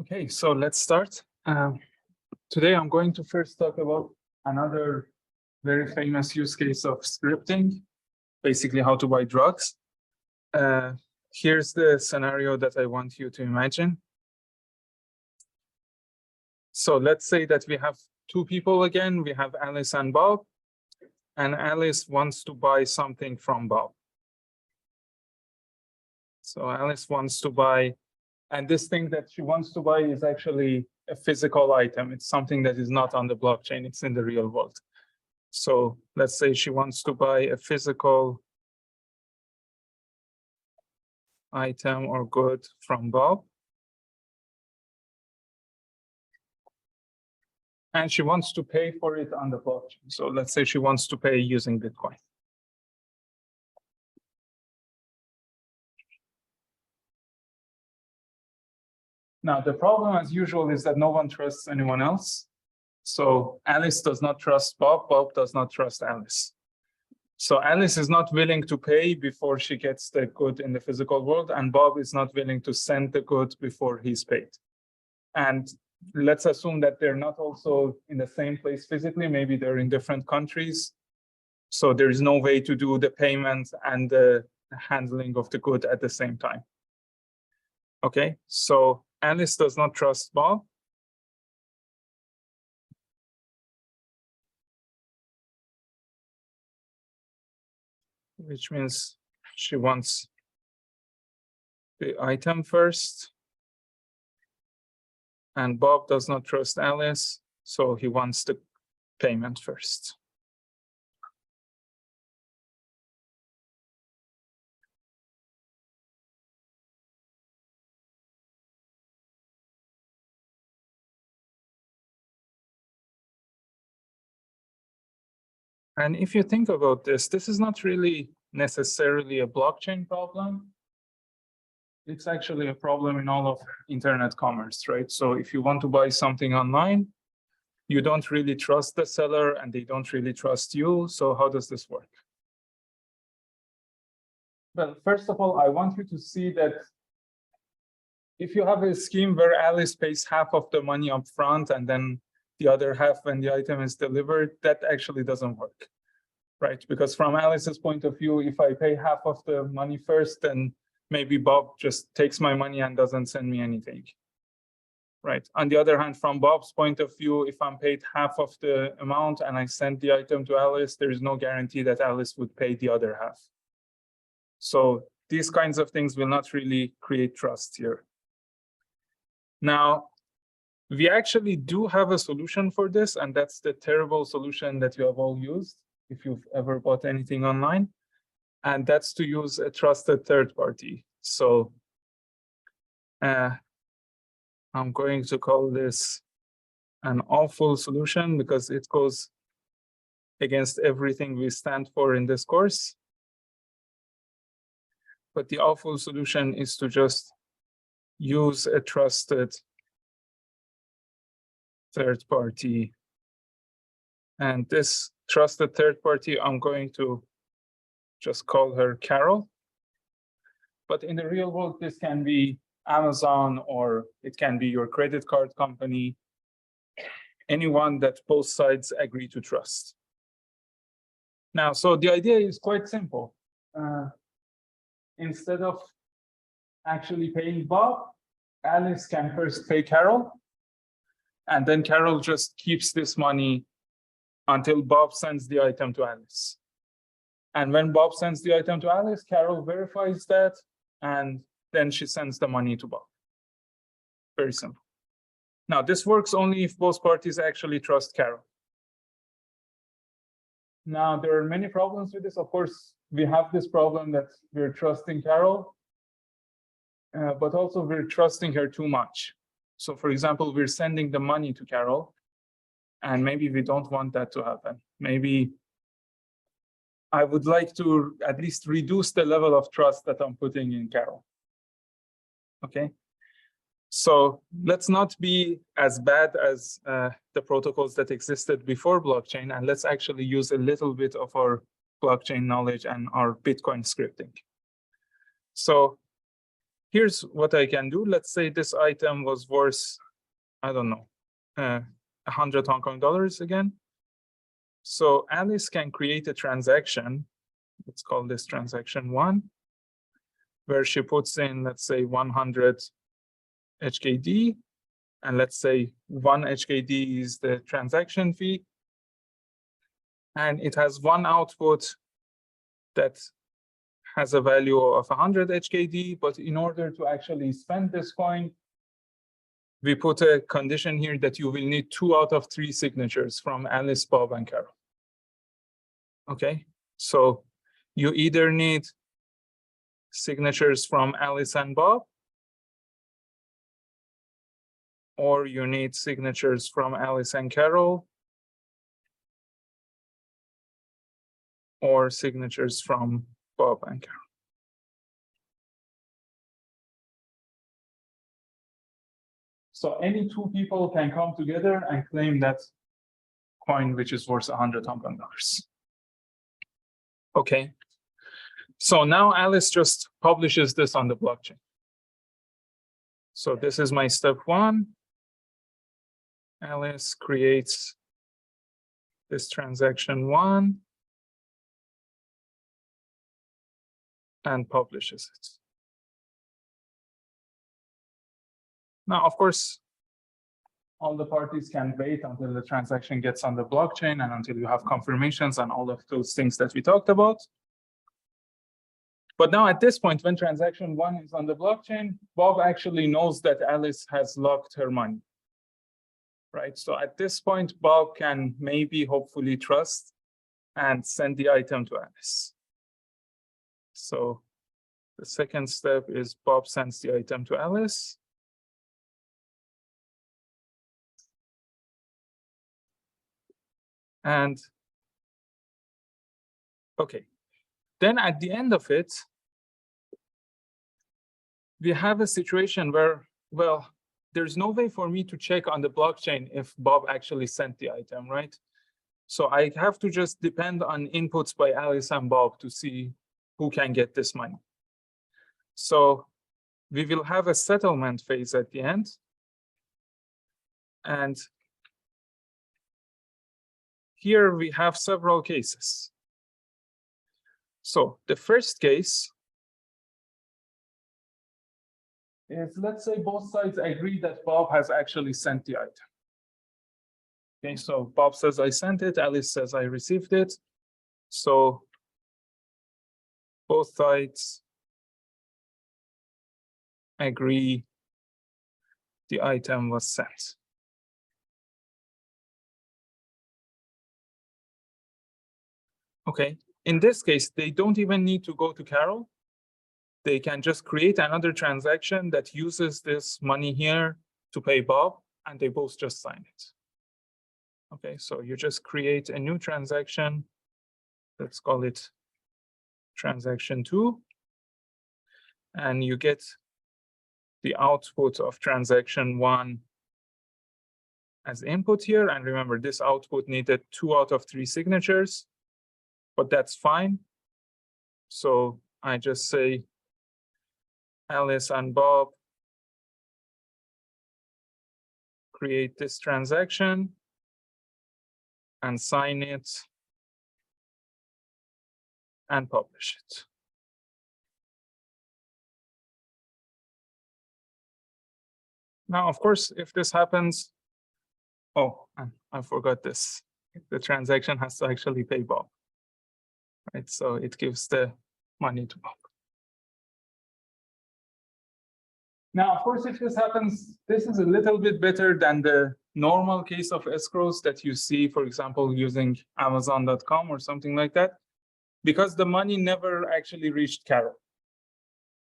Okay, so let's start. Today I'm going to first talk about another very famous use case of scripting, basically how to buy drugs. Here's the scenario that I want you to imagine. So let's say that we have two people again. We have Alice and Bob, and Alice wants to buy something from Bob. So Alice wants to buy, and this thing that she wants to buy is actually a physical item. It's something that is not on the blockchain. It's in the real world. So let's say she wants to buy a physical item or good from Bob. And she wants to pay for it on the blockchain. So let's say she wants to pay using Bitcoin. Now, the problem, as usual, is that no one trusts anyone else. So Alice does not trust Bob. Bob does not trust Alice. So Alice is not willing to pay before she gets the good in the physical world, and Bob is not willing to send the good before he's paid. And let's assume that they're not also in the same place physically. Maybe they're in different countries. So there is no way to do the payment and the handling of the good at the same time. Okay, so Alice does not trust Bob. Which means she wants the item first. And Bob does not trust Alice, so he wants the payment first. And if you think about this, this is not really necessarily a blockchain problem. It's actually a problem in all of internet commerce, right? So if you want to buy something online, you don't really trust the seller and they don't really trust you. So how does this work? Well, first of all, I want you to see that if you have a scheme where Alice pays half of the money up front and then the other half when the item is delivered, that actually doesn't work, right? Because from Alice's point of view, if I pay half of the money first, then maybe Bob just takes my money and doesn't send me anything, right? On the other hand, from Bob's point of view, if I'm paid half of the amount and I send the item to Alice, there is no guarantee that Alice would pay the other half. So these kinds of things will not really create trust here. Now, we actually do have a solution for this, and that's the terrible solution that you have all used if you've ever bought anything online, and that's to use a trusted third party. So I'm going to call this an awful solution because it goes against everything we stand for in this course. But the awful solution is to just use a trusted third party. And this trusted third party, I'm going to just call her Carol. But in the real world, this can be Amazon, or it can be your credit card company, anyone that both sides agree to trust. Now, so the idea is quite simple. Instead of actually paying Bob, Alice can first pay Carol, and then Carol just keeps this money until Bob sends the item to Alice. And when Bob sends the item to Alice, Carol verifies that, and then she sends the money to Bob. Very simple. Now, this works only if both parties actually trust Carol. Now, there are many problems with this. Of course, we have this problem that we're trusting Carol, but also we're trusting her too much. So for example, we're sending the money to Carol, and maybe we don't want that to happen. Maybe I would like to at least reduce the level of trust that I'm putting in Carol. Okay, so let's not be as bad as the protocols that existed before blockchain, and let's actually use a little bit of our blockchain knowledge and our Bitcoin scripting. So here's what I can do. Let's say this item was worth, I don't know, 100 Hong Kong dollars again. So Alice can create a transaction. Let's call this transaction 1, where she puts in, let's say, 100 HKD. And let's say 1 HKD is the transaction fee. And it has one output that has a value of 100 HKD. But in order to actually spend this coin, we put a condition here that you will need 2 out of 3 signatures from Alice, Bob, and Carol. Okay, so you either need signatures from Alice and Bob, or you need signatures from Alice and Carol, or signatures from Bob and Carol. So any 2 people can come together and claim that coin, which is worth 100 Hong Kong dollars. Okay, so now Alice just publishes this on the blockchain. So this is my step 1. Alice creates this transaction 1 and publishes it. Now, of course, all the parties can wait until the transaction gets on the blockchain and until you have confirmations and all of those things that we talked about. But now at this point, when transaction 1 is on the blockchain, Bob actually knows that Alice has locked her money. Right, so at this point, Bob can maybe, hopefully, trust and send the item to Alice. So the second step is Bob sends the item to Alice. And okay, then at the end of it, we have a situation where, well, there's no way for me to check on the blockchain if Bob actually sent the item, right? So I have to just depend on inputs by Alice and Bob to see who can get this money. So we will have a settlement phase at the end. And here we have several cases. So the first case is, let's say both sides agree that Bob has actually sent the item. Okay, so Bob says I sent it, Alice says I received it. So both sides agree the item was sent. Okay, in this case, they don't even need to go to Carol. They can just create another transaction that uses this money here to pay Bob, and they both just sign it. Okay, so you just create a new transaction. Let's call it transaction 2. And you get the output of transaction 1 as input here. And remember, this output needed 2 out of 3 signatures, but that's fine. So I just say Alice and Bob create this transaction and sign it and publish it. Now, of course, if this happens, oh, I forgot this. The transaction has to actually pay Bob, right? So it gives the money to Bob. Now, of course, if this happens, this is a little bit better than the normal case of escrows that you see, for example, using Amazon.com or something like that, because the money never actually reached Carol.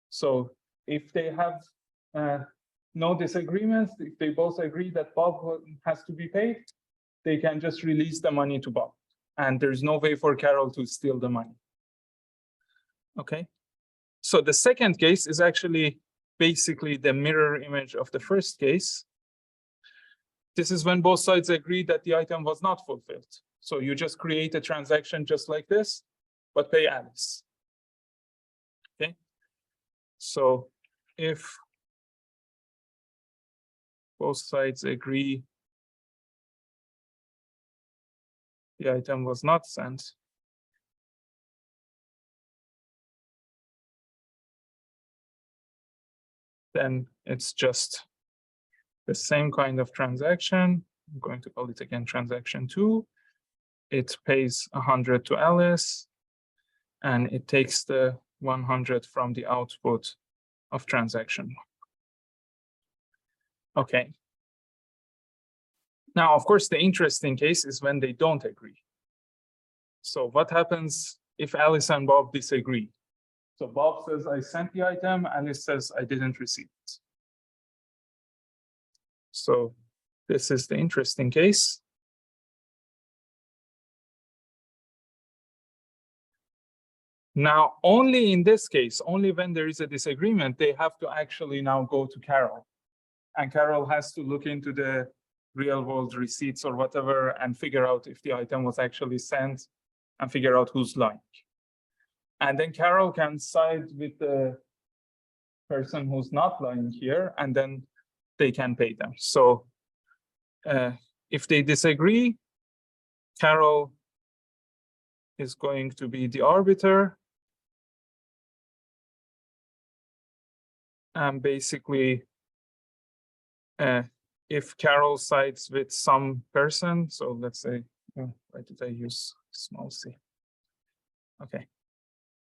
So if they have no disagreements, if they both agree that Bob has to be paid, they can just release the money to Bob. And there's no way for Carol to steal the money. Okay, so the second case is actually basically the mirror image of the first case. This is when both sides agree that the item was not fulfilled. So you just create a transaction just like this, but pay Alice. Okay, so if both sides agree the item was not sent, then it's just the same kind of transaction. I'm going to call it again transaction 2. It pays 100 to Alice, and it takes the 100 from the output of transaction 1. Okay. Now, of course, the interesting case is when they don't agree. So what happens if Alice and Bob disagree? So Bob says, I sent the item. Alice says, I didn't receive it. So this is the interesting case. Now, only in this case, only when there is a disagreement, they have to actually now go to Carol. And Carol has to look into the real world receipts or whatever and figure out if the item was actually sent and figure out who's lying. And then Carol can side with the person who's not lying here, and then they can pay them. So if they disagree, Carol is going to be the arbiter. And basically, if Carol sides with some person, so let's say, oh, why did I use small c? Okay.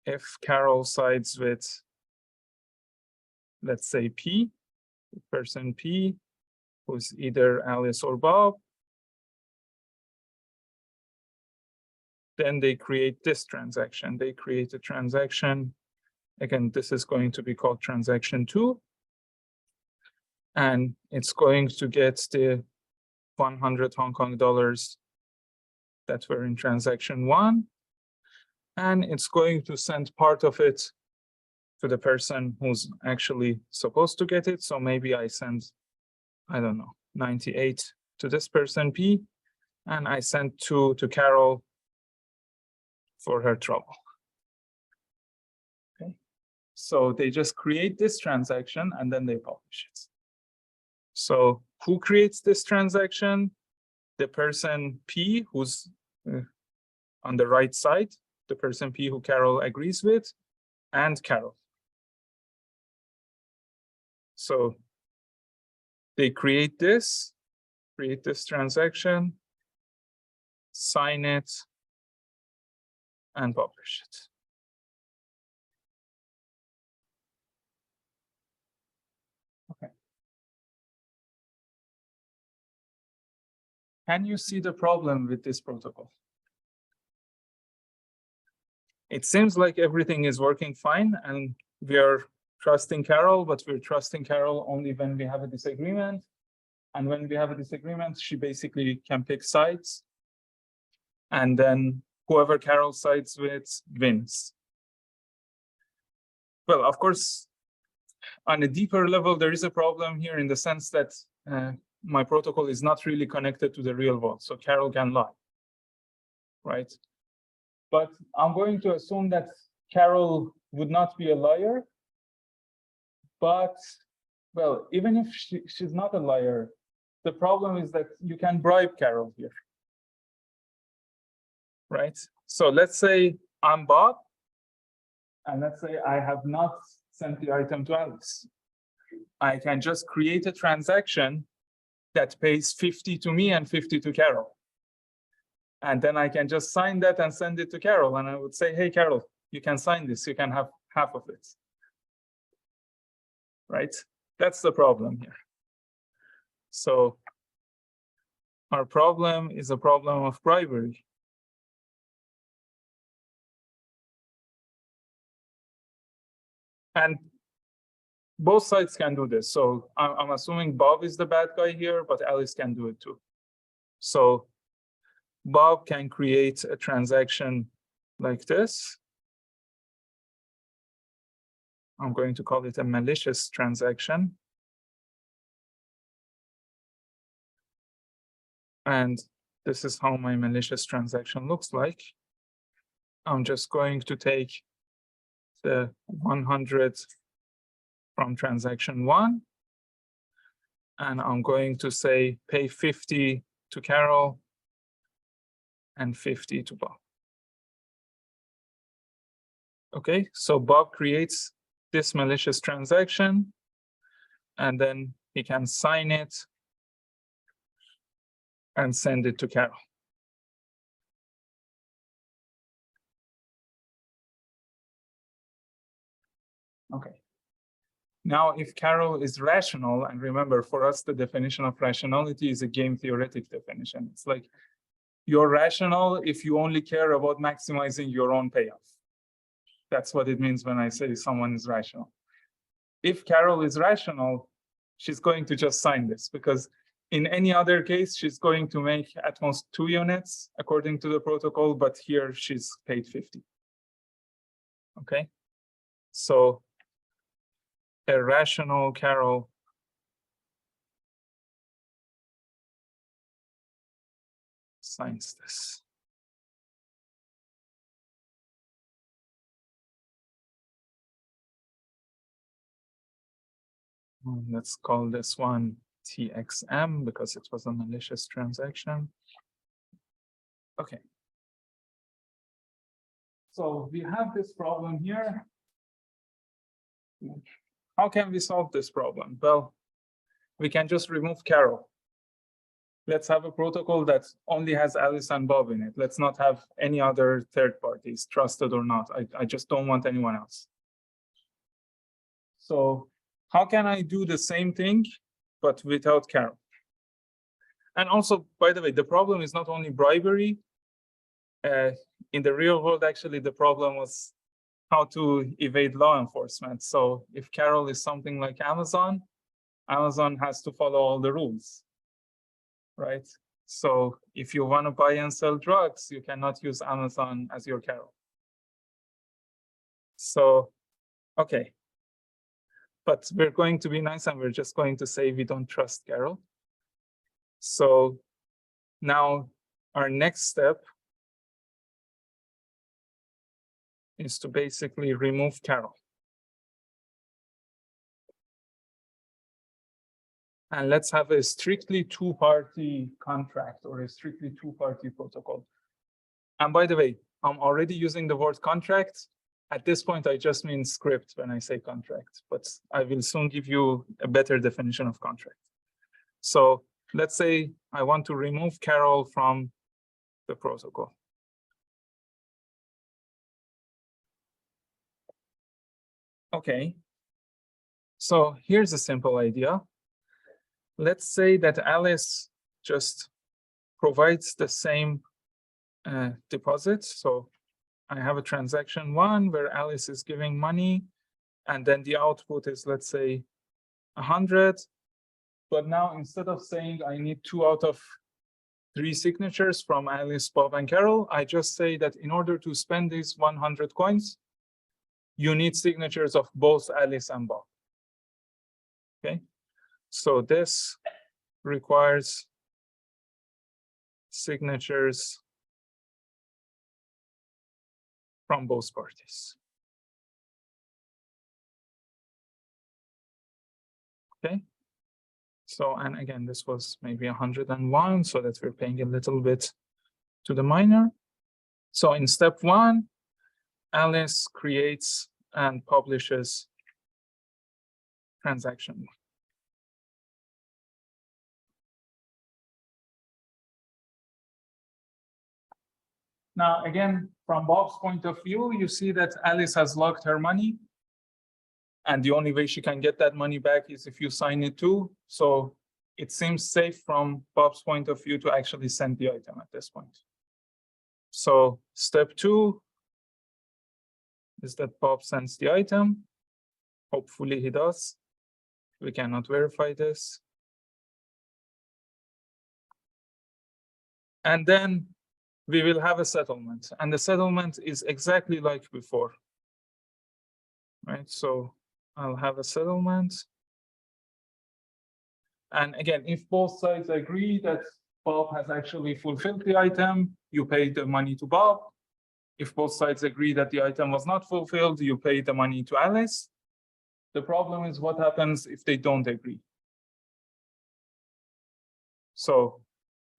If Carol sides with, let's say, P, person P, who's either Alice or Bob, then they create this transaction. They create a transaction. Again, this is going to be called transaction 2. And it's going to get the 100 Hong Kong dollars that were in transaction 1. And it's going to send part of it to the person who's actually supposed to get it. So maybe I send, I don't know, 98 to this person P, and I send 2 to Carol for her trouble. Okay, so they just create this transaction and then they publish it. So who creates this transaction? The person P, who's on the right side, the person P who Carol agrees with, and Carol. So they create this transaction, sign it, and publish it. Okay. Can you see the problem with this protocol? It seems like everything is working fine and we are trusting Carol, but we're trusting Carol only when we have a disagreement. And when we have a disagreement, she basically can pick sides. And then whoever Carol sides with wins. Well, of course, on a deeper level, there is a problem here in the sense that my protocol is not really connected to the real world. So Carol can lie, right? But I'm going to assume that Carol would not be a liar. But, well, even if she's not a liar, the problem is that you can bribe Carol here, right? So let's say I'm Bob, and let's say I have not sent the item to Alice. I can just create a transaction that pays 50 to me and 50 to Carol. And then I can just sign that and send it to Carol. And I would say, hey, Carol, you can sign this. You can have half of it. Right? That's the problem here. So our problem is a problem of bribery. And both sides can do this. So I'm assuming Bob is the bad guy here, but Alice can do it too. So Bob can create a transaction like this. I'm going to call it a malicious transaction. And this is how my malicious transaction looks like. I'm just going to take the 100 from transaction 1. And I'm going to say pay 50 to Carol and 50 to Bob. Okay, so Bob creates this malicious transaction, and then he can sign it and send it to Carol. Okay. Now, if Carol is rational, and remember, for us, the definition of rationality is a game theoretic definition. It's like you're rational if you only care about maximizing your own payoff. That's what it means when I say someone is rational. If Carol is rational, she's going to just sign this, because in any other case, she's going to make at most 2 units according to the protocol, but here she's paid 50. Okay, so a rational Carol signs this. Let's call this one TXM because it was a malicious transaction. Okay. So we have this problem here. How can we solve this problem? Well, we can just remove Carol. Let's have a protocol that only has Alice and Bob in it. Let's not have any other third parties, trusted or not. I just don't want anyone else. So how can I do the same thing, but without Carol? And also, by the way, the problem is not only bribery. In the real world, actually, the problem was how to evade law enforcement. So if Carol is something like Amazon, Amazon has to follow all the rules, right? So if you want to buy and sell drugs, you cannot use Amazon as your Carol. So, okay. But we're going to be nice and we're just going to say we don't trust Carol. So now our next step is to basically remove Carol. And let's have a strictly two-party contract or a strictly two-party protocol. And by the way, I'm already using the word contract. At this point, I just mean script when I say contract, but I will soon give you a better definition of contract. So let's say I want to remove Carol from the protocol. Okay, so here's a simple idea. Let's say that Alice just provides the same deposit. So I have a transaction 1 where Alice is giving money, and then the output is, let's say, 100. But now instead of saying I need 2 out of 3 signatures from Alice, Bob, and Carol, I just say that in order to spend these 100 coins, you need signatures of both Alice and Bob. Okay, so this requires signatures from both parties. Okay, so, and again, this was maybe 101, so that we're paying a little bit to the miner. So in step 1, Alice creates and publishes transaction 1. Now, again, from Bob's point of view, you see that Alice has locked her money. And the only way she can get that money back is if you sign it too. So it seems safe from Bob's point of view to actually send the item at this point. So step 2 is that Bob sends the item. Hopefully he does. We cannot verify this. And then we will have a settlement. And the settlement is exactly like before. Right, so I'll have a settlement. And again, if both sides agree that Bob has actually fulfilled the item, you pay the money to Bob. If both sides agree that the item was not fulfilled, you pay the money to Alice. The problem is what happens if they don't agree. So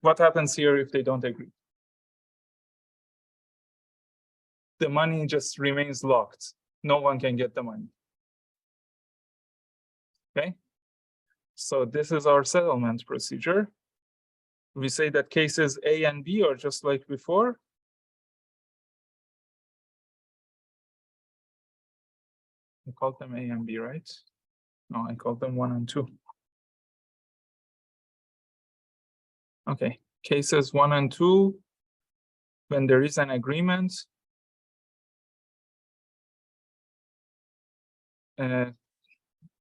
what happens here if they don't agree? The money just remains locked. No one can get the money. Okay? So this is our settlement procedure. We say that cases A and B are just like before. I called them A and B, right? No, I called them 1 and 2. Okay, cases 1 and 2, when there is an agreement,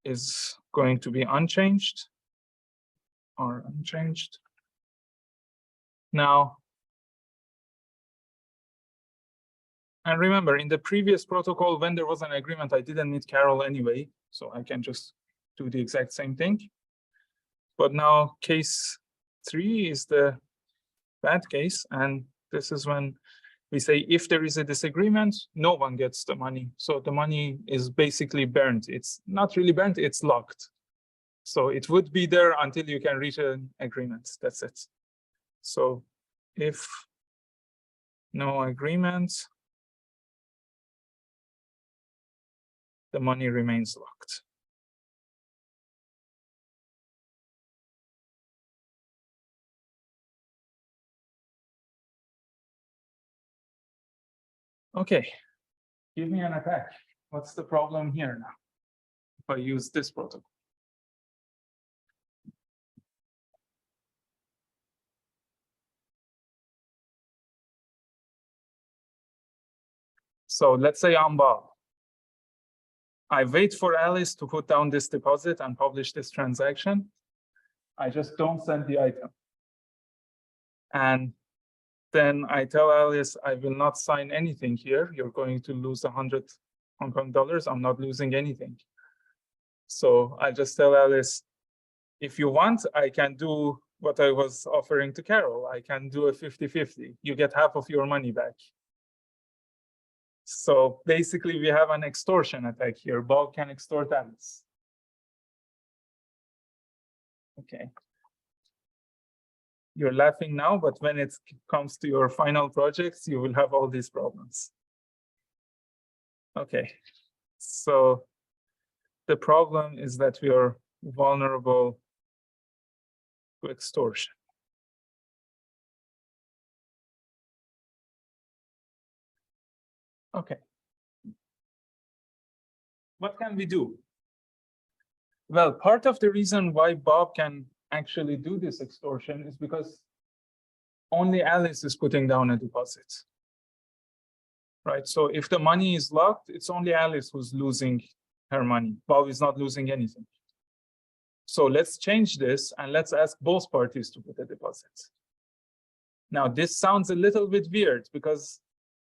is going to be unchanged or unchanged. Now, and remember, in the previous protocol, when there was an agreement, I didn't need Carol anyway, so I can just do the exact same thing. But now case 3 is the bad case, and this is when we say if there is a disagreement, no one gets the money. So the money is basically burnt. It's not really burnt, it's locked. So it would be there until you can reach an agreement. That's it. So if no agreement, the money remains locked. Okay, give me an attack. What's the problem here now if I use this protocol? So let's say I'm Bob. I wait for Alice to put down this deposit and publish this transaction. I just don't send the item. And then I tell Alice, I will not sign anything here. You're going to lose 100 Hong Kong dollars. I'm not losing anything. So I just tell Alice, if you want, I can do what I was offering to Carol. I can do a 50-50. You get half of your money back. So basically, we have an extortion attack here. Bob can extort Alice. Okay. You're laughing now, but when it comes to your final projects, you will have all these problems. Okay. So the problem is that we are vulnerable to extortion. Okay. What can we do? Well, part of the reason why Bob can actually do this extortion is because only Alice is putting down a deposit. Right? So if the money is locked, it's only Alice who's losing her money. Bob is not losing anything. So let's change this and let's ask both parties to put a deposit. Now, this sounds a little bit weird because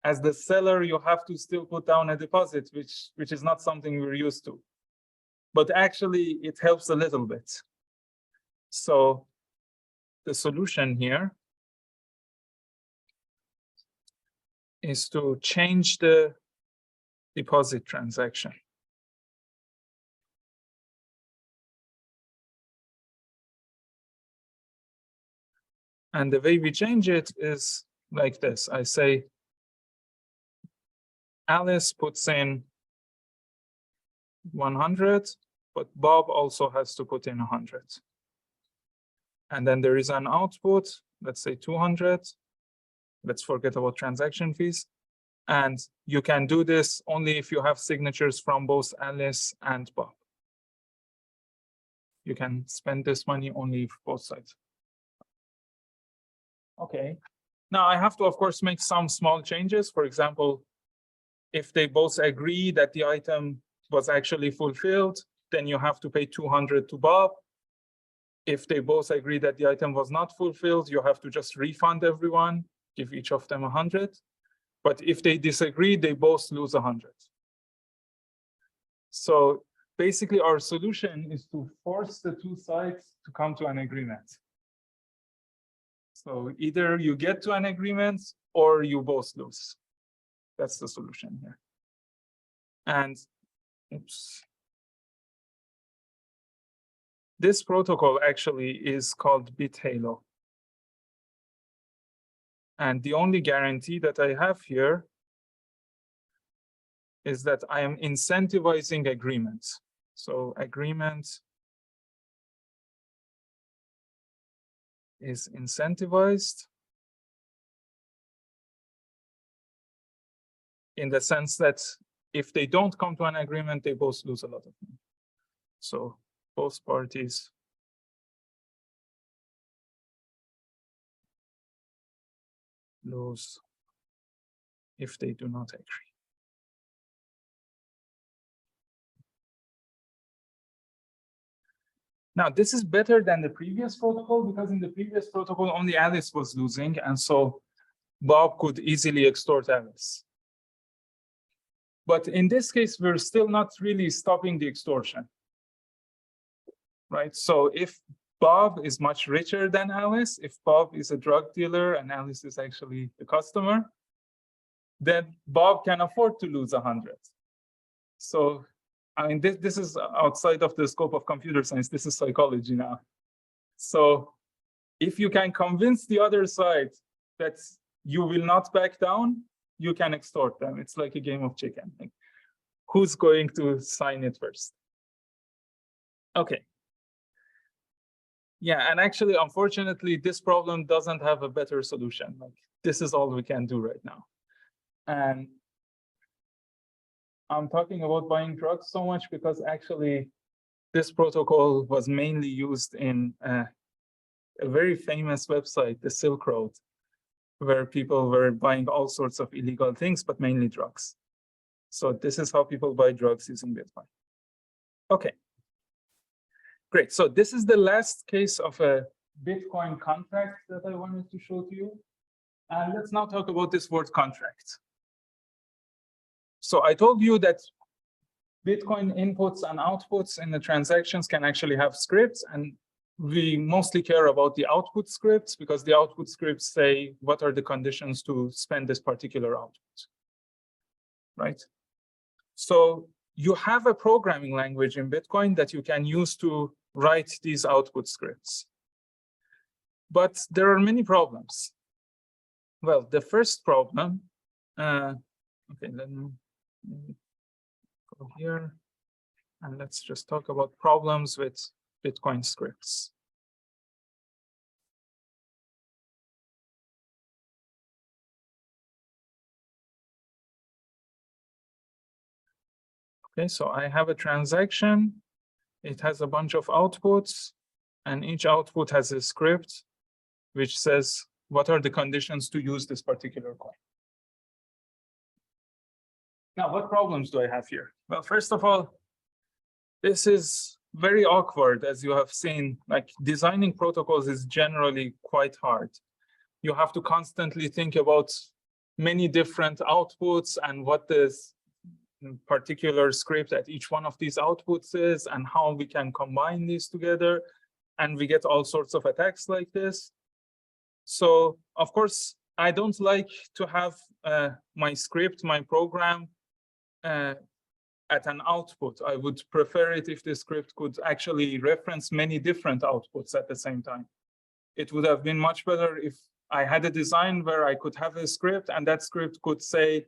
as the seller, you have to still put down a deposit, which is not something we're used to. But actually, it helps a little bit. So the solution here is to change the deposit transaction. And the way we change it is like this. I say, Alice puts in 100, but Bob also has to put in 100. And then there is an output, let's say 200. Let's forget about transaction fees. And you can do this only if you have signatures from both Alice and Bob. You can spend this money only if both sides. Okay. Now I have to, of course, make some small changes. For example, if they both agree that the item was actually fulfilled, then you have to pay 200 to Bob. If they both agree that the item was not fulfilled, you have to just refund everyone, give each of them 100. But if they disagree, they both lose 100. So basically, our solution is to force the two sides to come to an agreement. So either you get to an agreement or you both lose. That's the solution here. And oops. This protocol actually is called BitHalo. And the only guarantee that I have here is that I am incentivizing agreement. So agreement is incentivized in the sense that if they don't come to an agreement, they both lose a lot of money. So both parties lose if they do not agree. Now, this is better than the previous protocol because in the previous protocol, only Alice was losing. And so Bob could easily extort Alice. But in this case, we're still not really stopping the extortion, right? So if Bob is much richer than Alice, if Bob is a drug dealer and Alice is actually the customer, then Bob can afford to lose 100. So I mean, this is outside of the scope of computer science. This is psychology now. So if you can convince the other side that you will not back down, you can extort them. It's like a game of chicken. Like, who's going to sign it first? Okay. Yeah, and actually, unfortunately, this problem doesn't have a better solution. Like, this is all we can do right now. And I'm talking about buying drugs so much because actually this protocol was mainly used in a very famous website, the Silk Road, where people were buying all sorts of illegal things, but mainly drugs. So this is how people buy drugs using Bitcoin. Okay, great. So this is the last case of a Bitcoin contract that I wanted to show to you. And let's now talk about this word contract. So I told you that Bitcoin inputs and outputs in the transactions can actually have scripts, and we mostly care about the output scripts because the output scripts say what are the conditions to spend this particular output, right? So you have a programming language in Bitcoin that you can use to write these output scripts. But there are many problems. Well, the first problem, okay, let me go here and let's just talk about problems with Bitcoin scripts. Okay, so I have a transaction. It has a bunch of outputs, and each output has a script which says what are the conditions to use this particular coin. Now, what problems do I have here? Well, first of all, this is very awkward, as you have seen. Like, designing protocols is generally quite hard. You have to constantly think about many different outputs and what this particular script at each one of these outputs is and how we can combine these together. And we get all sorts of attacks like this. So, of course, I don't like to have my script, my program, at an output. I would prefer it if the script could actually reference many different outputs at the same time. It would have been much better if I had a design where I could have a script and that script could say,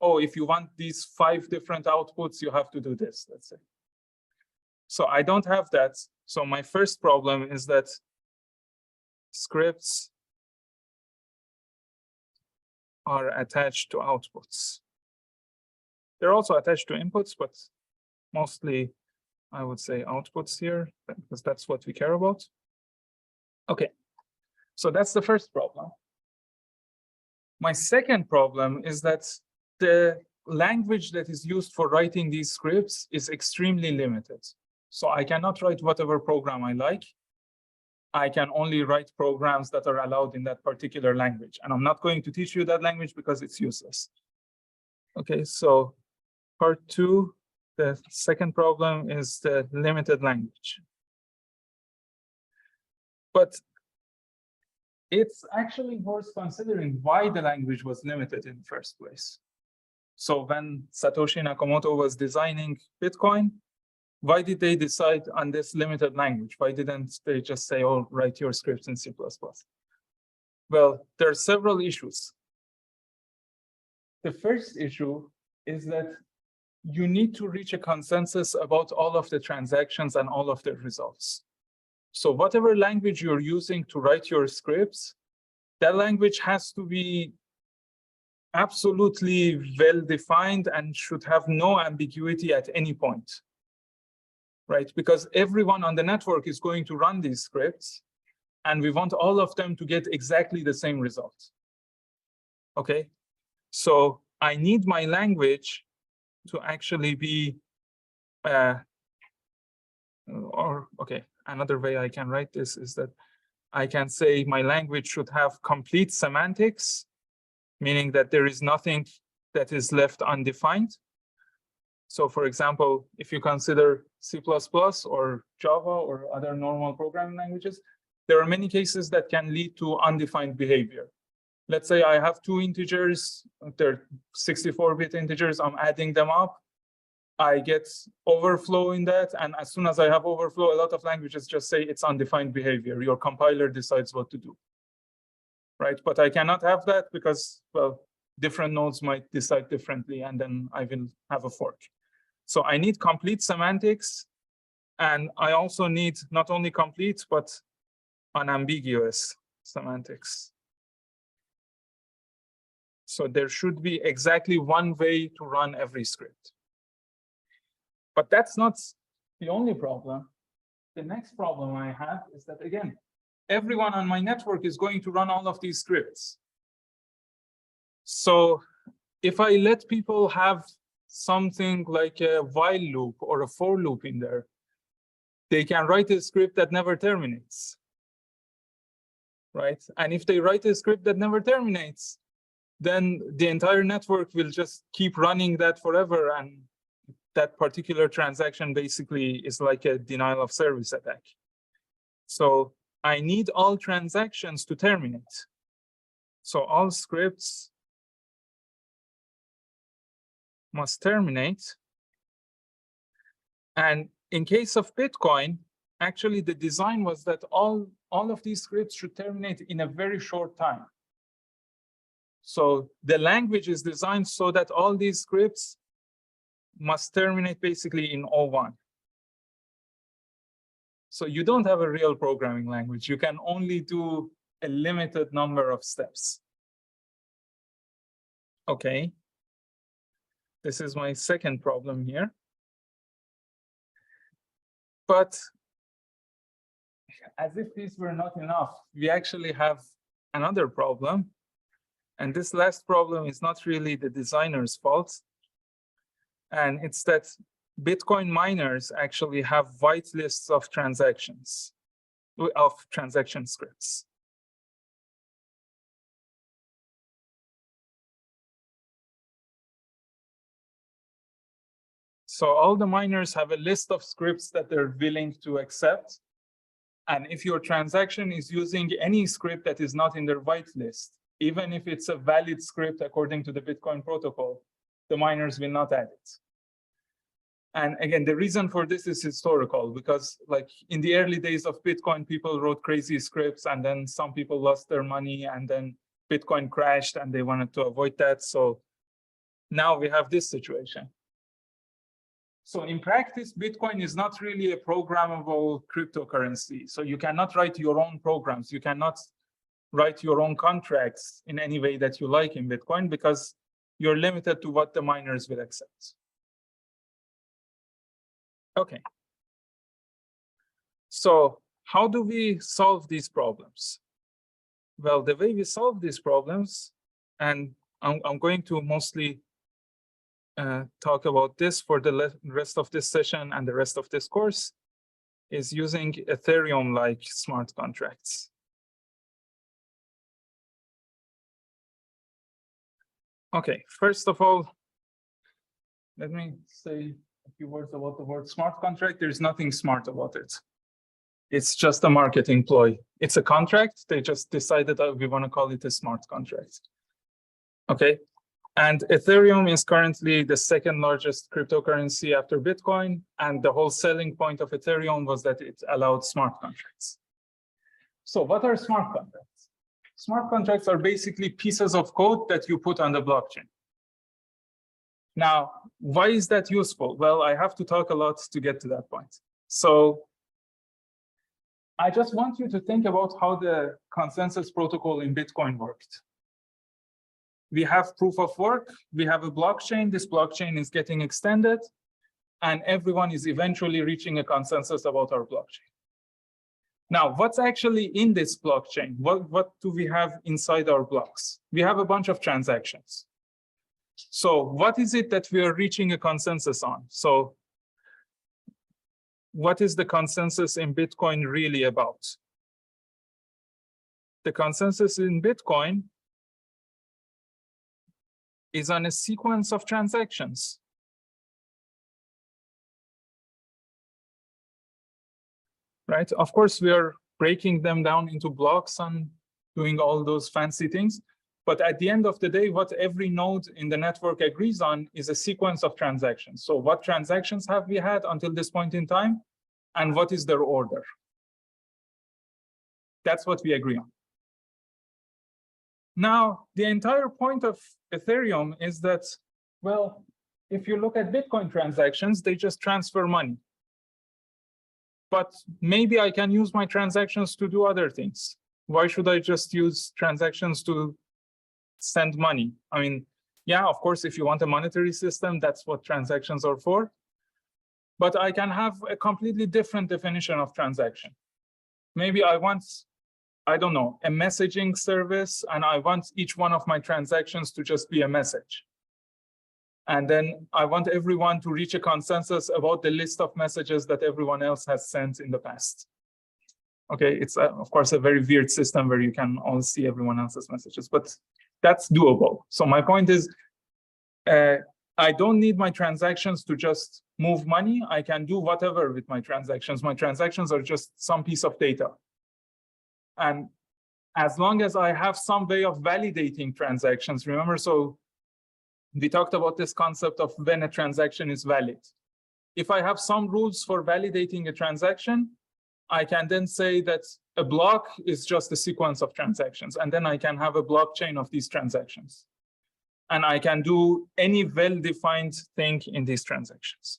oh, if you want these 5 different outputs, you have to do this, let's say. So I don't have that. So my first problem is that scripts are attached to outputs. They're also attached to inputs, but mostly I would say outputs here, because that's what we care about. Okay, so that's the first problem. My second problem is that the language that is used for writing these scripts is extremely limited. So I cannot write whatever program I like. I can only write programs that are allowed in that particular language. And I'm not going to teach you that language because it's useless. Okay, so part 2, the second problem is the limited language. But it's actually worth considering why the language was limited in the first place. So when Satoshi Nakamoto was designing Bitcoin, Why did they decide on this limited language? Why didn't they just say, oh, write your scripts in C++? Well, there are several issues. The first issue is that you need to reach a consensus about all of the transactions and all of the results. So whatever language you're using to write your scripts, that language has to be absolutely well-defined and should have no ambiguity at any point, right? Because everyone on the network is going to run these scripts, and we want all of them to get exactly the same result, okay? So I need my language to actually be, okay, another way I can write this is that I can say my language should have complete semantics, meaning that there is nothing that is left undefined. So for example, if you consider C++ or Java or other normal programming languages, there are many cases that can lead to undefined behavior. Let's say I have two integers, they're 64-bit integers, I'm adding them up. I get overflow in that, and as soon as I have overflow, a lot of languages just say it's undefined behavior. Your compiler decides what to do, right? But I cannot have that because, well, different nodes might decide differently, and then I will have a fork. So I need complete semantics, and I also need not only complete, but unambiguous semantics. So there should be exactly one way to run every script. But that's not the only problem. The next problem I have is that, again, everyone on my network is going to run all of these scripts. So if I let people have something like a while loop or a for loop in there, they can write a script that never terminates, right? And if they write a script that never terminates, then the entire network will just keep running that forever, and that particular transaction basically is like a denial of service attack. So I need all transactions to terminate. So all scripts must terminate. And in case of Bitcoin, actually the design was that all of these scripts should terminate in a very short time. So the language is designed so that all these scripts must terminate basically in 01. So you don't have a real programming language. You can only do a limited number of steps. Okay. This is my second problem here. But as if these were not enough, we actually have another problem. And this last problem is not really the designer's fault. And it's that Bitcoin miners actually have whitelists of transactions, of transaction scripts. So all the miners have a list of scripts that they're willing to accept. And if your transaction is using any script that is not in their whitelist, even if it's a valid script according to the Bitcoin protocol, the miners will not add it. And again, the reason for this is historical, because like in the early days of Bitcoin, people wrote crazy scripts, and then some people lost their money, and then Bitcoin crashed, and they wanted to avoid that. So now we have this situation. So in practice, Bitcoin is not really a programmable cryptocurrency. So you cannot write your own programs. You cannot write your own contracts in any way that you like in Bitcoin, because you're limited to what the miners will accept. Okay. So how do we solve these problems? Well, the way we solve these problems, and I'm going to mostly talk about this for the rest of this session and the rest of this course, is using Ethereum-like smart contracts. Okay, first of all, let me say a few words about the word smart contract. There's nothing smart about it. It's just a marketing ploy. It's a contract. They just decided that we want to call it a smart contract. Okay. And Ethereum is currently the second largest cryptocurrency after Bitcoin. And the whole selling point of Ethereum was that it allowed smart contracts. So what are smart contracts? Smart contracts are basically pieces of code that you put on the blockchain. Now, why is that useful? Well, I have to talk a lot to get to that point. So I just want you to think about how the consensus protocol in Bitcoin worked. We have proof of work, we have a blockchain, this blockchain is getting extended, and everyone is eventually reaching a consensus about our blockchain. Now, what's actually in this blockchain? What do we have inside our blocks? We have a bunch of transactions. So what is it that we are reaching a consensus on? So what is the consensus in Bitcoin really about? The consensus in Bitcoin is on a sequence of transactions. Right? Of course, we are breaking them down into blocks and doing all those fancy things. But at the end of the day, what every node in the network agrees on is a sequence of transactions. So what transactions have we had until this point in time? And what is their order? That's what we agree on. Now, the entire point of Ethereum is that, well, if you look at Bitcoin transactions, they just transfer money. But maybe I can use my transactions to do other things. Why should I just use transactions to send money? I mean, yeah, of course, if you want a monetary system, that's what transactions are for. But I can have a completely different definition of transaction. Maybe I want, I don't know, a messaging service, and I want each one of my transactions to just be a message. And then I want everyone to reach a consensus about the list of messages that everyone else has sent in the past. Okay, it's of course a very weird system where you can all see everyone else's messages, but that's doable. So my point is, I don't need my transactions to just move money. I can do whatever with my transactions. My transactions are just some piece of data. And as long as I have some way of validating transactions, remember, so we talked about this concept of when a transaction is valid. If I have some rules for validating a transaction, I can then say that a block is just a sequence of transactions, and then I can have a blockchain of these transactions. And I can do any well-defined thing in these transactions.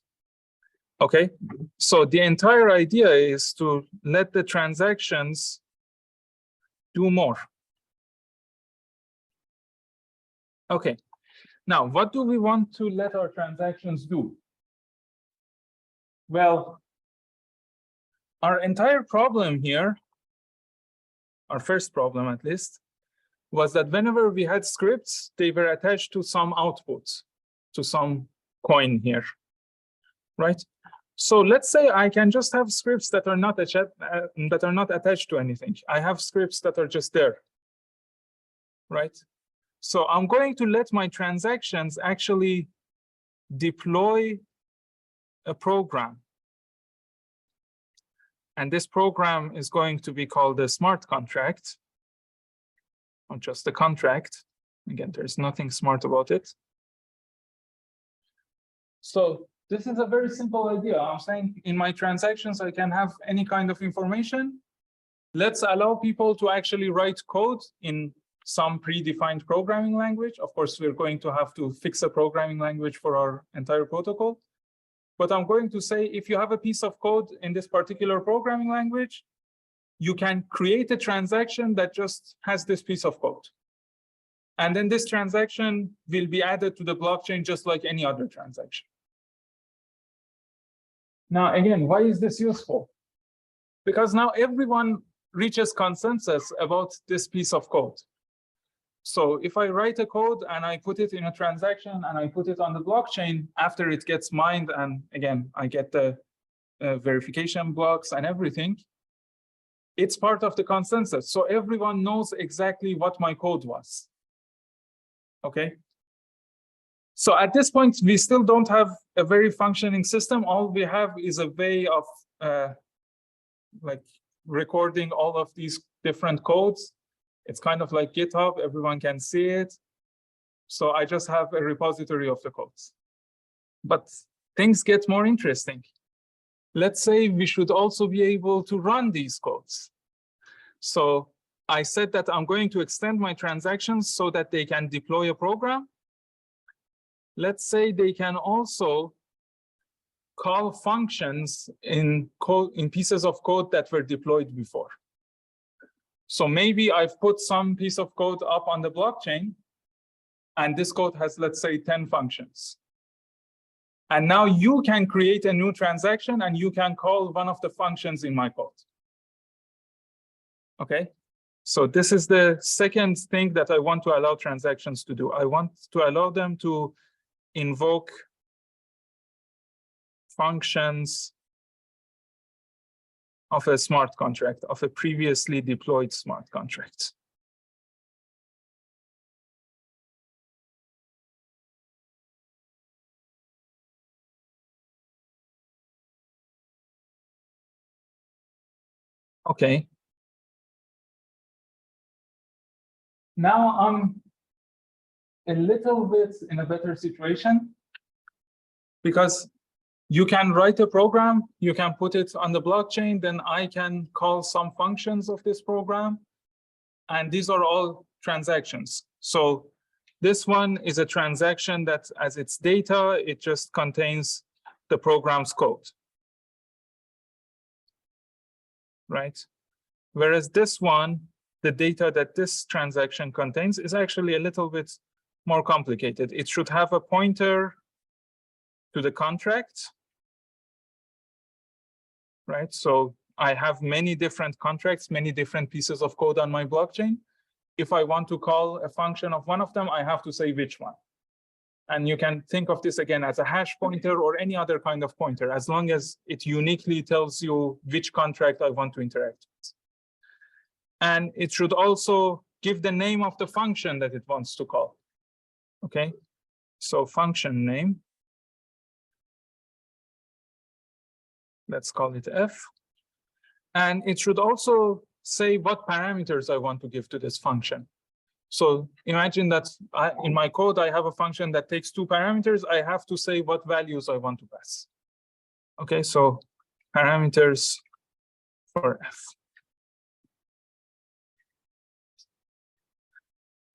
Okay, so the entire idea is to let the transactions do more. Okay. Now, what do we want to let our transactions do? Well, our entire problem here, our first problem at least, was that whenever we had scripts, they were attached to some output, to some coin here, right? So let's say I can just have scripts that are not attached to anything. I have scripts that are just there, right? So I'm going to let my transactions actually deploy a program. And this program is going to be called a smart contract, or just a contract. Again, there's nothing smart about it. So this is a very simple idea. I'm saying in my transactions, I can have any kind of information. Let's allow people to actually write code in some predefined programming language. Of course, we're going to have to fix a programming language for our entire protocol. But I'm going to say, if you have a piece of code in this particular programming language, you can create a transaction that just has this piece of code. And then this transaction will be added to the blockchain just like any other transaction. Now, again, why is this useful? Because now everyone reaches consensus about this piece of code. So if I write a code and I put it in a transaction and I put it on the blockchain, after it gets mined, and again, I get the verification blocks and everything, it's part of the consensus. So everyone knows exactly what my code was. Okay. So at this point, we still don't have a very functioning system. All we have is a way of like recording all of these different codes. It's kind of like GitHub, everyone can see it. So I just have a repository of the codes. But things get more interesting. Let's say we should also be able to run these codes. So I said that I'm going to extend my transactions so that they can deploy a program. Let's say they can also call functions in pieces of code that were deployed before. So maybe I've put some piece of code up on the blockchain, and this code has, let's say, 10 functions. And now you can create a new transaction and you can call one of the functions in my code. Okay, so this is the second thing that I want to allow transactions to do. I want to allow them to invoke functions of a smart contract, of a previously deployed smart contract. Okay. Now I'm a little bit in a better situation because you can write a program, you can put it on the blockchain, then I can call some functions of this program, and these are all transactions. So this one is a transaction that as its data, it just contains the program's code, right? Whereas this one, the data that this transaction contains is actually a little bit more complicated. It should have a pointer to the contract, right? So I have many different contracts, many different pieces of code on my blockchain. If I want to call a function of one of them, I have to say which one. And you can think of this again as a hash pointer or any other kind of pointer, as long as it uniquely tells you which contract I want to interact with. And it should also give the name of the function that it wants to call. Okay, so function name. Let's call it f. And it should also say what parameters I want to give to this function. So imagine that in my code, I have a function that takes 2 parameters. I have to say what values I want to pass. Okay, so parameters for f.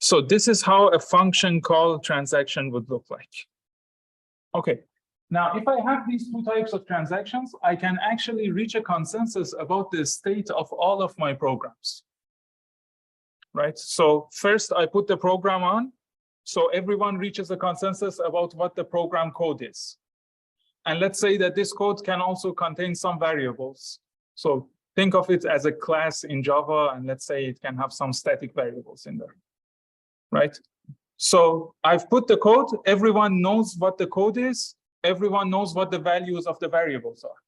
So this is how a function call transaction would look like. Okay, now if I have these 2 types of transactions, I can actually reach a consensus about the state of all of my programs. Right, so first I put the program on, so everyone reaches a consensus about what the program code is. And let's say that this code can also contain some variables. So think of it as a class in Java, and let's say it can have some static variables in there. Right, so I've put the code, everyone knows what the code is, everyone knows what the values of the variables are.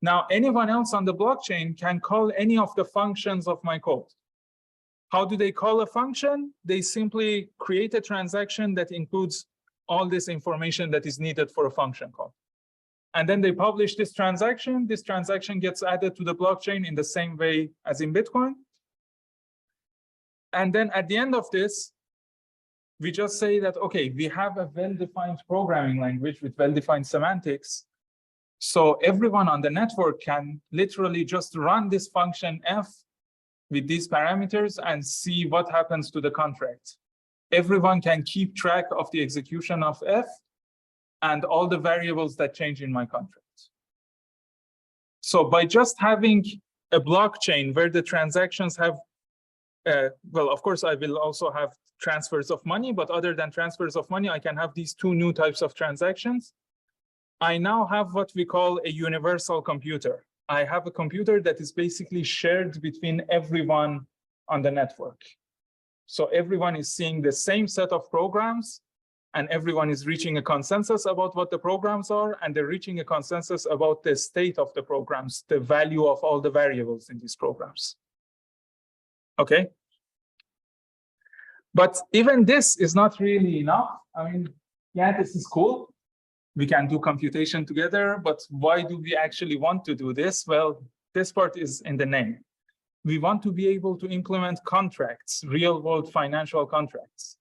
Now anyone else on the blockchain can call any of the functions of my code. How do they call a function? They simply create a transaction that includes all this information that is needed for a function call. And then they publish this transaction. This transaction gets added to the blockchain in the same way as in Bitcoin. And then at the end of this, we just say that, okay, we have a well-defined programming language with well-defined semantics. So everyone on the network can literally just run this function f with these parameters and see what happens to the contract. Everyone can keep track of the execution of f and all the variables that change in my contract. So by just having a blockchain where the transactions have, well, of course, I will also have transfers of money, but other than transfers of money, I can have these 2 new types of transactions. I now have what we call a universal computer. I have a computer that is basically shared between everyone on the network. So everyone is seeing the same set of programs, and everyone is reaching a consensus about what the programs are, and they're reaching a consensus about the state of the programs, the value of all the variables in these programs. Okay. But even this is not really enough. I mean, yeah, this is cool. We can do computation together, but why do we actually want to do this? Well, this part is in the name. We want to be able to implement contracts, real-world financial contracts.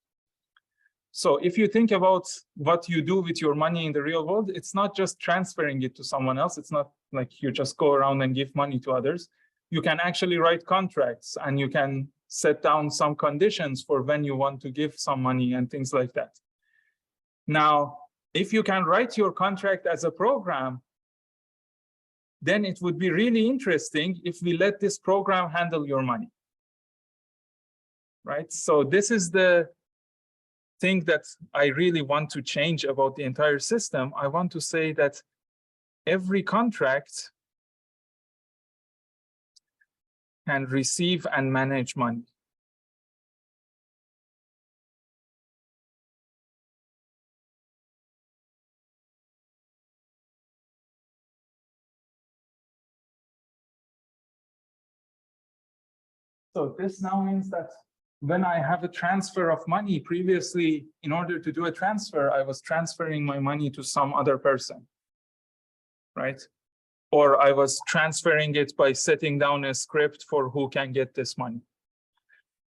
So if you think about what you do with your money in the real world, it's not just transferring it to someone else. It's not like you just go around and give money to others. You can actually write contracts, and you can set down some conditions for when you want to give some money and things like that. Now, if you can write your contract as a program, then it would be really interesting if we let this program handle your money, right? So this is the thing that I really want to change about the entire system. I want to say that every contract can receive and manage money. So this now means that when I have a transfer of money, previously, in order to do a transfer, I was transferring my money to some other person, right? Or I was transferring it by setting down a script for who can get this money.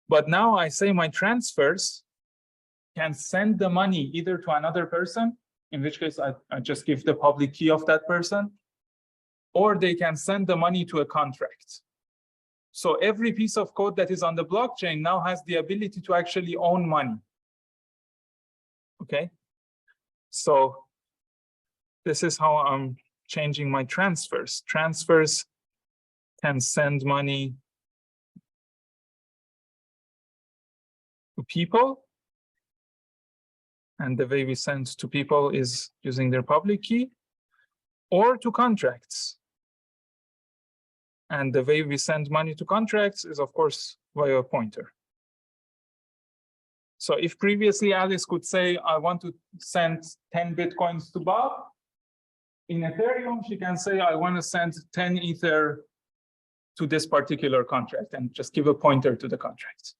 But now I say my transfers can send the money either to another person, in which case I just give the public key of that person, or they can send the money to a contract. So every piece of code that is on the blockchain now has the ability to actually own money. Okay, so this is how I'm changing my transfers. Transfers can send money to people, and the way we send to people is using their public key, or to contracts. And the way we send money to contracts is, of course, via a pointer. So if previously Alice could say, I want to send 10 Bitcoins to Bob, in Ethereum, she can say, I want to send 10 Ether to this particular contract, and just give a pointer to the contract.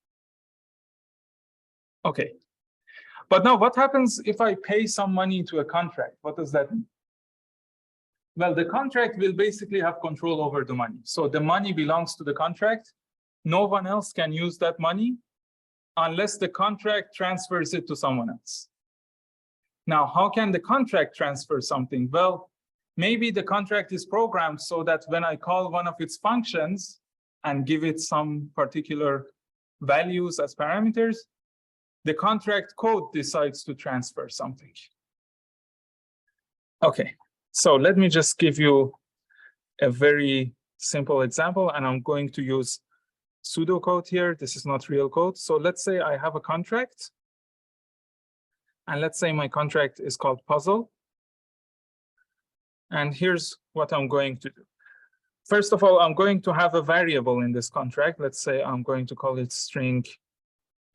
Okay. But now what happens if I pay some money to a contract? What does that mean? Well, the contract will basically have control over the money. So the money belongs to the contract. No one else can use that money unless the contract transfers it to someone else. Now, how can the contract transfer something? Well, maybe the contract is programmed so that when I call one of its functions and give it some particular values as parameters, the contract code decides to transfer something. Okay. So let me just give you a very simple example, and I'm going to use pseudocode here. This is not real code. So let's say I have a contract, and let's say my contract is called puzzle. And here's what I'm going to do. First of all, I'm going to have a variable in this contract. Let's say I'm going to call it string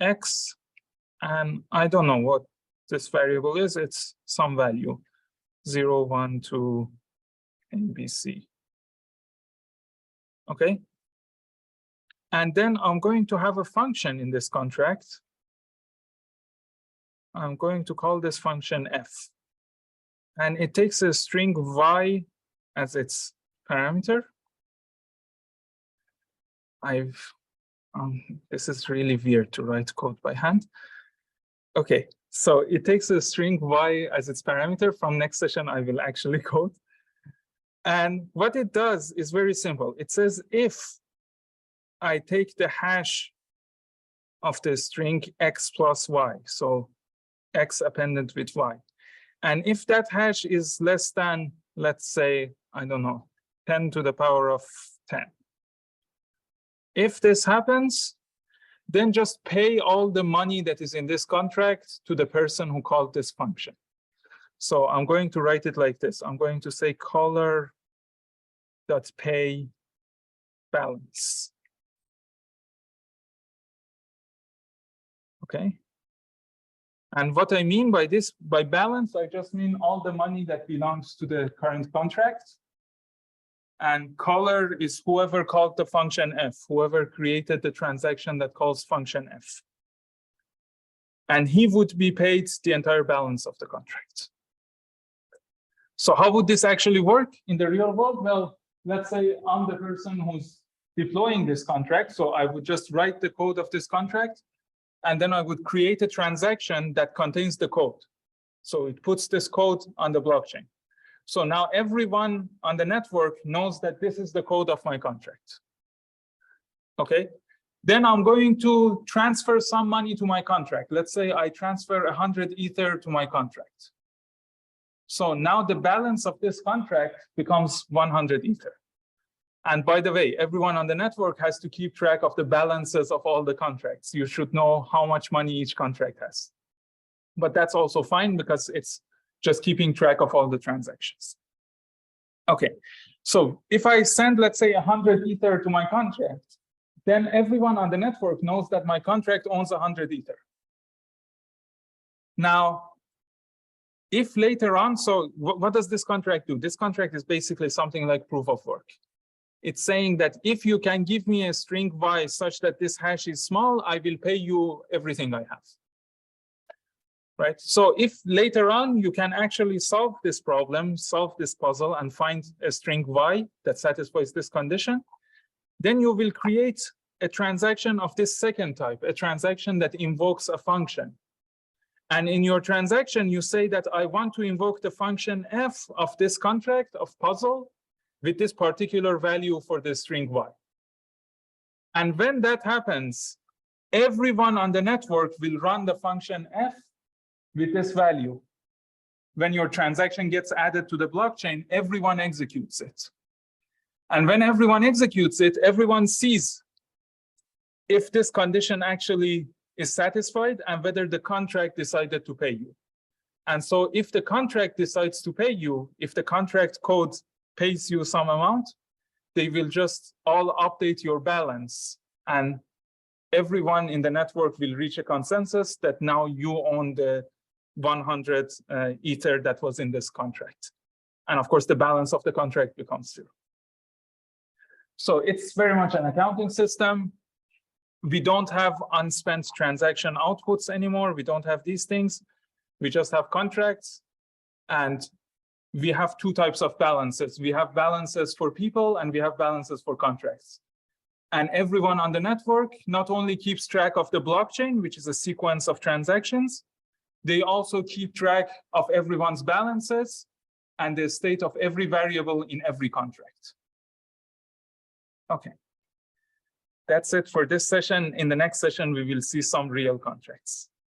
x, and I don't know what this variable is. It's some value. 0, 1, 2, ABC. Okay. And then I'm going to have a function in this contract. I'm going to call this function f. And it takes a string y as its parameter. This is really weird to write code by hand. Okay. So it takes a string y as its parameter. From next session, I will actually code. And what it does is very simple. It says if I take the hash of the string x plus y, so x appended with y, and if that hash is less than, let's say, I don't know, 10 to the power of 10. If this happens, then just pay all the money that is in this contract to the person who called this function. So I'm going to write it like this. I'm going to say caller.pay balance. Okay. And what I mean by this, by balance, I just mean all the money that belongs to the current contract. And caller is whoever called the function f, whoever created the transaction that calls function f. And he would be paid the entire balance of the contract. So how would this actually work in the real world? Well, let's say I'm the person who's deploying this contract. So I would just write the code of this contract. and then I would create a transaction that contains the code. So it puts this code on the blockchain. So now everyone on the network knows that this is the code of my contract. Okay, then I'm going to transfer some money to my contract. Let's say I transfer 100 Ether to my contract. So now the balance of this contract becomes 100 Ether. And by the way, everyone on the network has to keep track of the balances of all the contracts. You should know how much money each contract has. But that's also fine because it's just keeping track of all the transactions. Okay, so if I send, let's say, 100 Ether to my contract, then everyone on the network knows that my contract owns 100 Ether. Now, if later on, so what does this contract do? This contract is basically something like proof of work. It's saying that if you can give me a string y such that this hash is small, I will pay you everything I have. Right? So if later on you can actually solve this problem, solve this puzzle, and find a string y that satisfies this condition, then you will create a transaction of this second type, a transaction that invokes a function. And in your transaction, you say that I want to invoke the function f of this contract of puzzle with this particular value for the string y. And when that happens, everyone on the network will run the function f with this value. When your transaction gets added to the blockchain, everyone executes it. And when everyone executes it, everyone sees if this condition actually is satisfied and whether the contract decided to pay you. And so if the contract decides to pay you, if the contract code pays you some amount, they will just all update your balance, and everyone in the network will reach a consensus that now you own the 100 Ether that was in this contract. And of course, the balance of the contract becomes 0. So it's very much an accounting system. We don't have unspent transaction outputs anymore. We don't have these things. We just have contracts, and we have two types of balances. We have balances for people and we have balances for contracts. And everyone on the network not only keeps track of the blockchain, which is a sequence of transactions, they also keep track of everyone's balances and the state of every variable in every contract. Okay. That's it for this session. In the next session, we will see some real contracts.